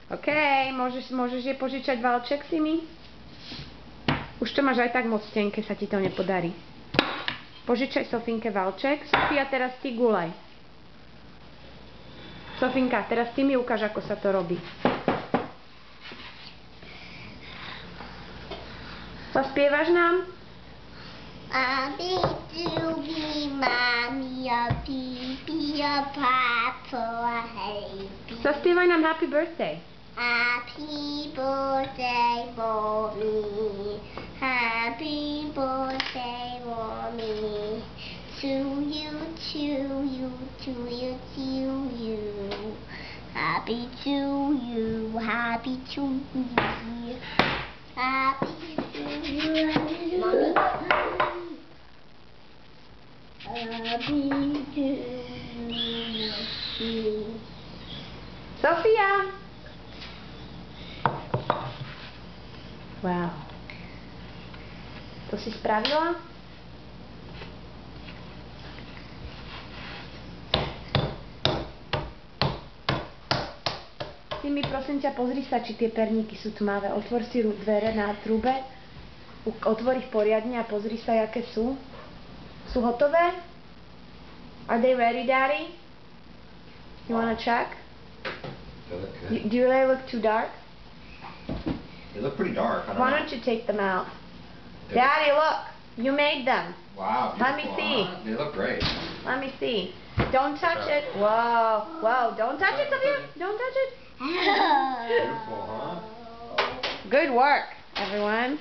OK, môžeš je požičať valček si mi? Už to máš aj tak moc tenké, sa ti to nepodarí. Požičaj Sofinke valček. Sofia, teraz ty gulaj. Sofinka, teraz ty mi ukáž, ako sa to robí. Zaspievaš nám? Abi, dubi, mami, a pipi, a papo, a happy. Zaspievaj nám Happy Birthday. Happy birthday, mommy. Happy birthday, mommy. To you, to you, to you, to you. Happy to you, happy to you. Happy to you, mommy. Happy to you. Sofia! Wow. To si spravila? Ty mi prosím ťa, pozri sa, či tie perníky sú tmavé. Otvor si dvere na trube, otvor ich poriadne a pozri sa, aké sú. Sú hotové? Are they ready, Daddy? You wanna check? They look good. Do they look too dark? They look pretty dark. I don't Why know. don't you take them out? Daddy, look! You made them. Wow. Let me beautiful, see. huh? They look great. Let me see. Don't touch it. Whoa. Whoa. Don't touch it, Sophia. Don't touch it. Beautiful, huh? Good work, everyone.